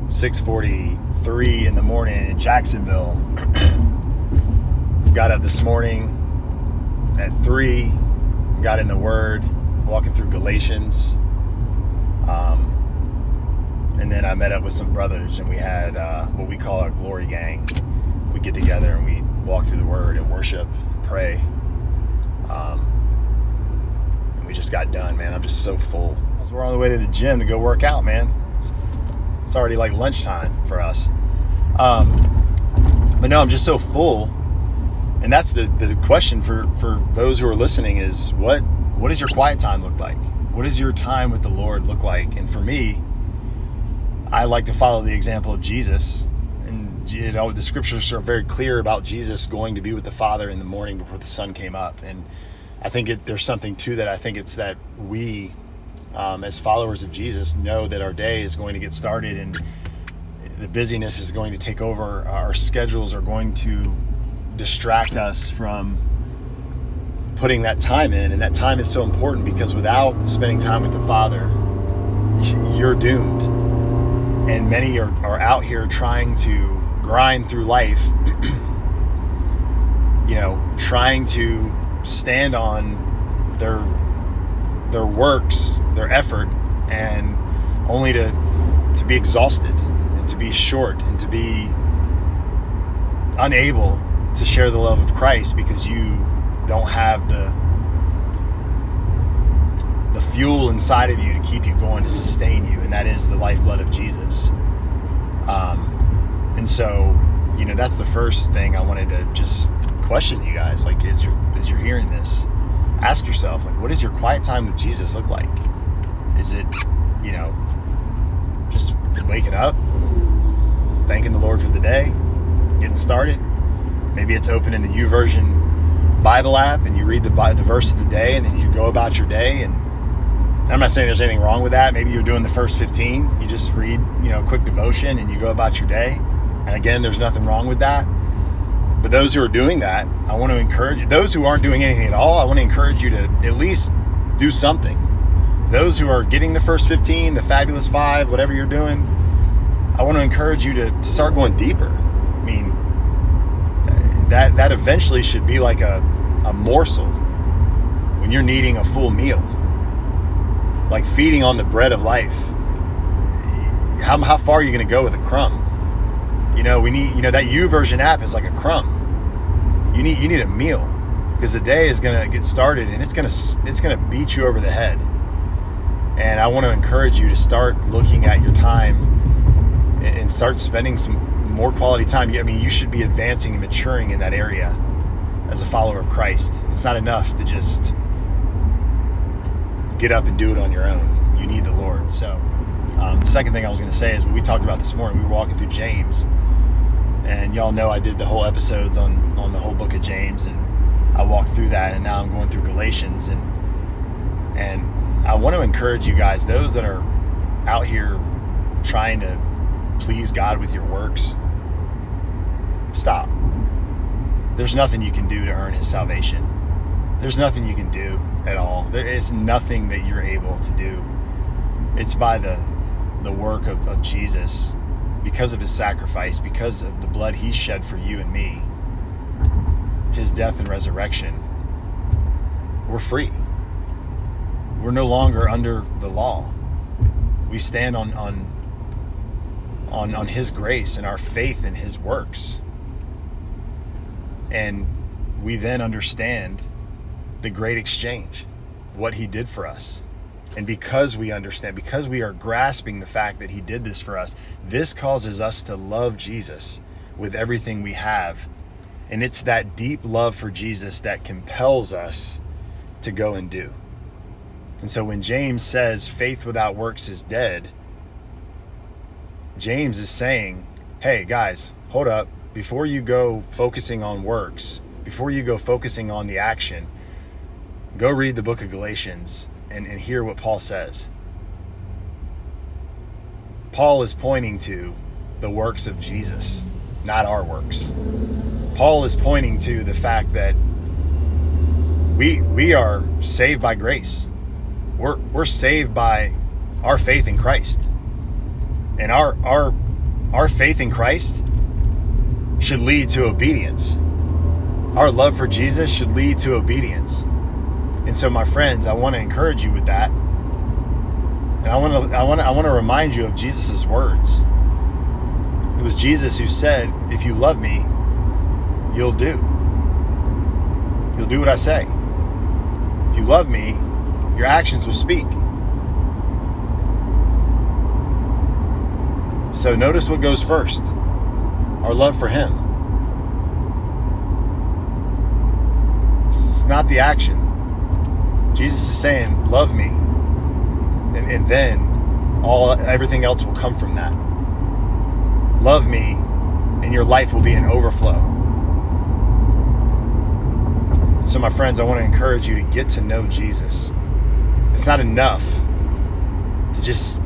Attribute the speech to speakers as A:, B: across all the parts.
A: 6:43 in the morning in Jacksonville. Got up this morning at 3, got in the Word, walking through Galatians. And then I met up with some brothers, and we had what we call our glory gang. We get together and we walk through the Word and worship, pray. And we just got done, man. I'm just so full. So we're on the way to the gym to go work out, man. It's already like lunchtime for us. But no, I'm just so full. And that's the question for those who are listening is what does your quiet time look like? What does your time with the Lord look like? And for me, I like to follow the example of Jesus. And you know, the scriptures are very clear about Jesus going to be with the Father in the morning before the sun came up. And I think there's something to that. I think it's that we, as followers of Jesus, know that our day is going to get started and the busyness is going to take over. Our schedules are going to distract us from putting that time in. And that time is so important because without spending time with the Father, you're doomed. And many are out here trying to grind through life, trying to stand on their works, their effort, and only to be exhausted and to be short and to be unable to share the love of Christ because you don't have the fuel inside of you to keep you going, to sustain you, and that is the lifeblood of Jesus. And so, that's the first thing I wanted to just question you guys. Like, as you're hearing this, ask yourself, like, what does your quiet time with Jesus look like? Is it, just waking up, thanking the Lord for the day, getting started? Maybe it's opening the YouVersion Bible app and you read the verse of the day and then you go about your day. And I'm not saying there's anything wrong with that. Maybe you're doing the first 15. You just read, a quick devotion and you go about your day. And again, there's nothing wrong with that. But those who are doing that, I want to encourage you. Those who aren't doing anything at all, I want to encourage you to at least do something. Those who are getting the first 15, the fabulous 5, whatever you're doing, I want to encourage you to start going deeper. I mean, that eventually should be like a morsel when you're needing a full meal. Like feeding on the bread of life. How far are you going to go with a crumb? We need, that YouVersion app is like a crumb. You need a meal because the day is going to get started and it's going to beat you over the head. And I want to encourage you to start looking at your time and start spending some more quality time. I mean, you should be advancing and maturing in that area as a follower of Christ. It's not enough to just get up and do it on your own. You need the Lord. So the second thing I was going to say is what we talked about this morning. We were walking through James, and y'all know I did the whole episodes on the whole book of James, and I walked through that, and now I'm going through Galatians, and I want to encourage you guys, those that are out here trying to please God with your works, stop. There's nothing you can do to earn his salvation. There's nothing you can do at all. There is nothing that you're able to do. It's by the work of Jesus, because of his sacrifice, because of the blood he shed for you and me, his death and resurrection. We're free. We're no longer under the law. We stand on his grace and our faith in his works. And we then understand the great exchange, what he did for us. And because we understand, because we are grasping the fact that he did this for us, this causes us to love Jesus with everything we have. And it's that deep love for Jesus that compels us to go and do. And so when James says faith without works is dead, James is saying, hey guys, hold up. Before you go focusing on works, before you go focusing on the action, go read the book of Galatians and hear what Paul says. Paul is pointing to the works of Jesus, not our works. Paul is pointing to the fact that we are saved by grace. We're saved by our faith in Christ. And our Our faith in Christ should lead to obedience. Our love for Jesus should lead to obedience. And so, my friends, I want to encourage you with that. And I want to remind you of Jesus' words. It was Jesus who said, if you love me, you'll do what I say. If you love me, your actions will speak. So notice what goes first. Our love for him. It's not the action. Jesus is saying, love me. And then everything else will come from that. Love me, and your life will be an overflow. So, my friends, I want to encourage you to get to know Jesus. It's not enough to just,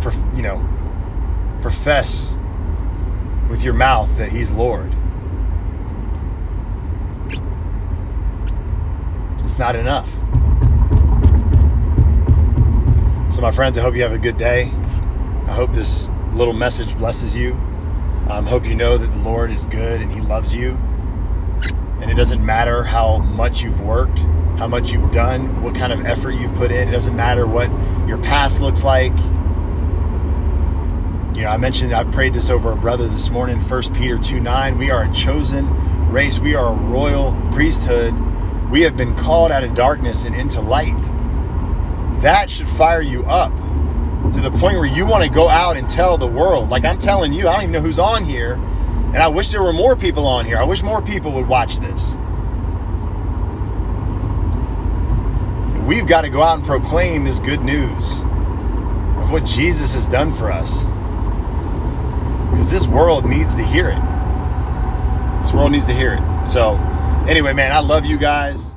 A: profess with your mouth that he's Lord. It's not enough. So, my friends, I hope you have a good day. I hope this little message blesses you. I hope you know that the Lord is good and he loves you. And it doesn't matter how much you've worked, how much you've done, what kind of effort you've put in. It doesn't matter what your past looks like. I prayed this over a brother this morning, 1 Peter 2:9. We are a chosen race. We are a royal priesthood. We have been called out of darkness and into light. That should fire you up to the point where you want to go out and tell the world. Like I'm telling you, I don't even know who's on here. And I wish there were more people on here. I wish more people would watch this. And we've got to go out and proclaim this good news of what Jesus has done for us. Because this world needs to hear it. This world needs to hear it. So, anyway, man, I love you guys.